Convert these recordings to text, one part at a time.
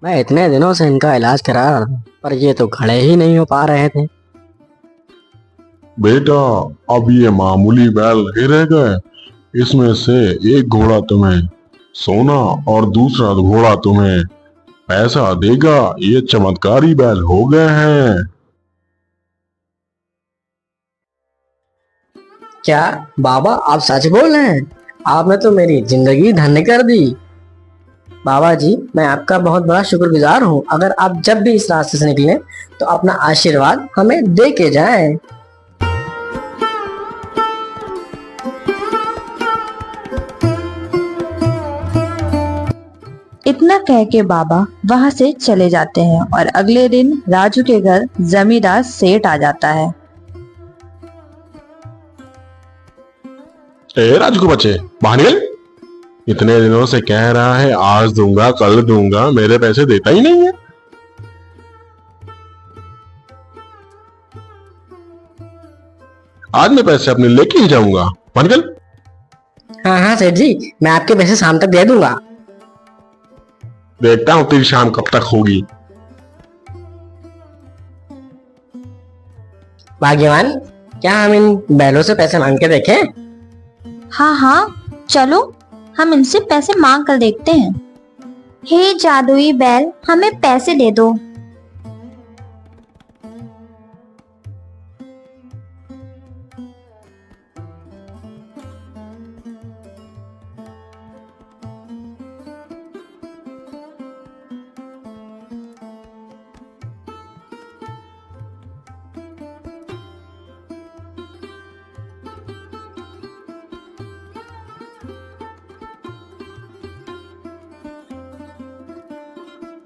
मैं इतने दिनों से इनका इलाज करा रहा था, पर ये तो खड़े ही नहीं हो पा रहे थे। बेटा, अब ये मामूली बैल नहीं रह गए। इसमें से एक घोड़ा तुम्हें सोना और दूसरा घोड़ा तुम्हें पैसा देगा। ये चमत्कारी बैल हो गए हैं। क्या बाबा, आप सच बोल रहे हैं? आपने तो मेरी जिंदगी धन्य कर दी। बाबा जी, मैं आपका बहुत बड़ा शुक्रगुजार हूँ। अगर आप जब भी इस रास्ते से निकलें तो अपना आशीर्वाद हमें दे के जाएं। इतना कह के बाबा वहां से चले जाते हैं और अगले दिन राजू के घर जमींदार सेठ आ जाता है। ए राजू के बच्चे, बाहर निकल। इतने दिनों से कह रहा है आज दूंगा कल दूंगा, मेरे पैसे देता ही नहीं है। आज मैं पैसे अपने लेके ही जाऊंगा। बाहर निकल। हाँ हाँ सेठ जी, मैं आपके पैसे शाम तक दे दूंगा। देखता हूँ तेरी शाम कब तक होगी। भाग्यवान, क्या हम इन बैलों से पैसे मांग के देखें? हाँ हाँ, चलो हम इनसे पैसे मांग कर देखते हैं। हे जादुई बैल, हमें पैसे दे दो।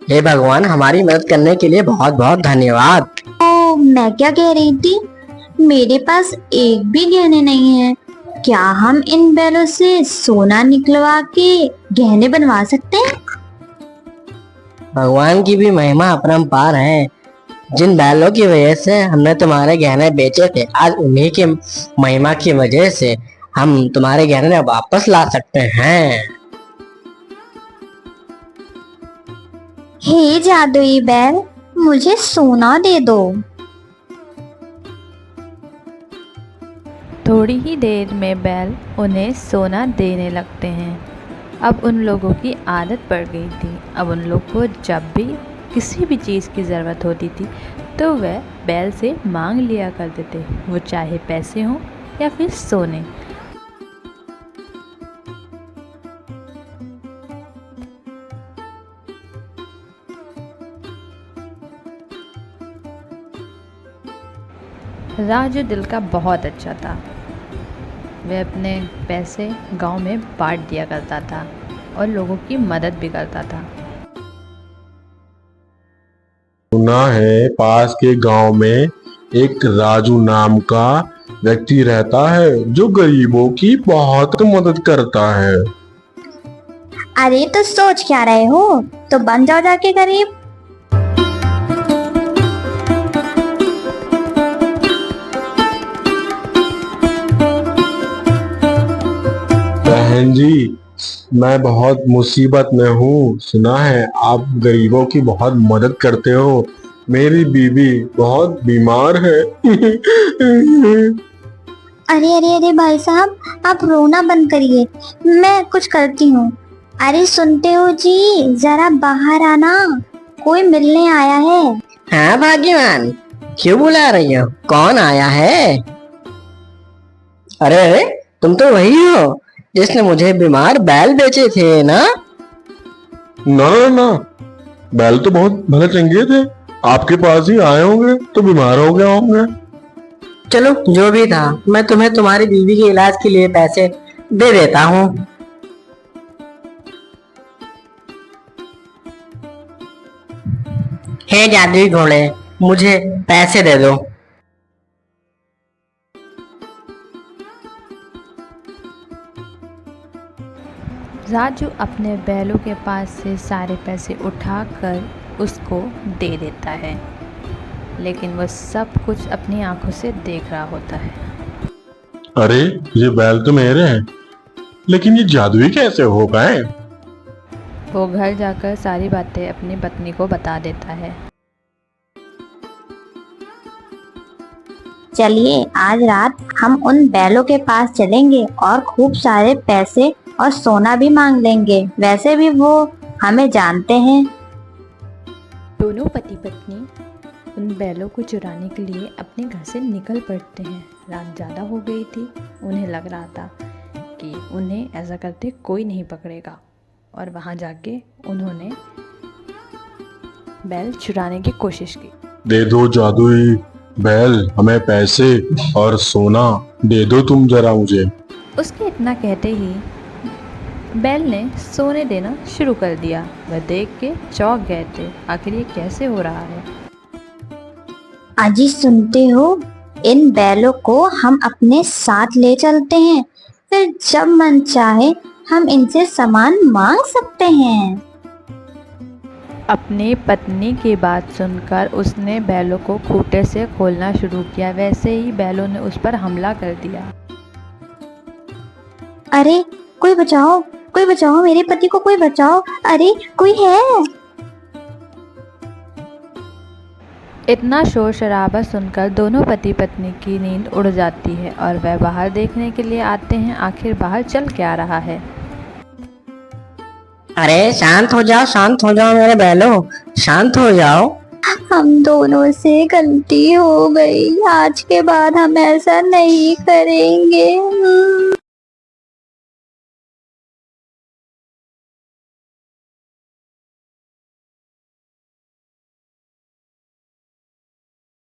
हे भगवान, हमारी मदद करने के लिए बहुत बहुत धन्यवाद। तो मैं क्या कह रही थी, मेरे पास एक भी गहने नहीं है। क्या हम इन बैलों से सोना निकलवा के गहने बनवा सकते हैं? भगवान की भी महिमा अपरंपार है। जिन बैलों की वजह से हमने तुम्हारे गहने बेचे थे, आज उन्हीं की महिमा की वजह से हम तुम्हारे गहने वापस ला सकते हैं। हे जादुई बैल, मुझे सोना दे दो। थोड़ी ही देर में बैल उन्हें सोना देने लगते हैं। अब उन लोगों की आदत पड़ गई थी। अब उन लोग को जब भी किसी भी चीज़ की ज़रूरत होती थी तो वह बैल से मांग लिया करते थे, वो चाहे पैसे हों या फिर सोने। राजू दिल का बहुत अच्छा था। वह अपने पैसे गांव में बांट दिया करता था और लोगों की मदद भी करता था। सुना है पास के गांव में एक राजू नाम का व्यक्ति रहता है जो गरीबों की बहुत मदद करता है। अरे तो सोच क्या रहे हो, तो बन जाओ जाके गरीब। बहन जी, मैं बहुत मुसीबत में हूँ। सुना है आप गरीबों की बहुत मदद करते हो। मेरी बीवी बहुत बीमार है। अरे अरे अरे भाई साहब, आप रोना बंद करिए, मैं कुछ करती हूँ। अरे सुनते हो जी, जरा बाहर आना, कोई मिलने आया है। हाँ भाग्यवान, क्यों बुला रही हो? कौन आया है? अरे अरे, तुम तो वही हो जिसने मुझे बीमार बैल बेचे थे ना? ना ना ना, बैल तो बहुत भले चंगे थे। आपके पास ही आए होंगे तो बीमार हो गए होंगे। चलो, जो भी था, मैं तुम्हें तुम्हारी बीवी के इलाज के लिए पैसे दे देता हूँ। हे जादुई घोड़े, मुझे पैसे दे दो। राजू अपने बैलों के पास से सारे पैसे उठाकर उसको दे देता है, लेकिन वह सब कुछ अपनी आंखों से देख रहा होता है। अरे ये बैल तो मेरे हैं, लेकिन ये जादुई कैसे हो गए? वो घर जाकर सारी बातें अपनी पत्नी को बता देता है। चलिए आज रात हम उन बैलों के पास चलेंगे और खूब सारे पैसे और सोना भी मांग लेंगे। वैसे भी वो हमें जानते हैं। दोनों पति पत्नी उन बैलों को चुराने के लिए अपने घर से निकल पड़ते हैं। रात ज़्यादा हो गई थी। उन्हें लग रहा था कि उन्हें ऐसा करते कोई नहीं पकड़ेगा, और वहाँ जाके उन्होंने बैल चुराने की कोशिश की। दे दो जादुई बैल, हमें पैसे और सोना दे दो तुम जरा मुझे। उसके इतना कहते ही बैल ने सोने देना शुरू कर दिया। वह देख के चौंक गए थे, आखिर ये कैसे हो रहा है। अजी सुनते हो, इन बैलों को हम अपने साथ ले चलते हैं, फिर जब मन चाहे हम इनसे सामान मांग सकते हैं। अपनी पत्नी की बात सुनकर उसने बैलों को खूंटे से खोलना शुरू किया। वैसे ही बैलों ने उस पर हमला कर दिया। अरे कोई बचाओ, कोई बचाओ, मेरे पति को कोई बचाओ, अरे कोई है। इतना शोर शराबा सुनकर दोनों पति पत्नी की नींद उड़ जाती है और वह बाहर देखने के लिए आते हैं आखिर बाहर चल क्या रहा है। अरे शांत हो जाओ मेरे बैलों, शांत हो जाओ। हम दोनों से गलती हो गई, आज के बाद हम ऐसा नहीं करेंगे।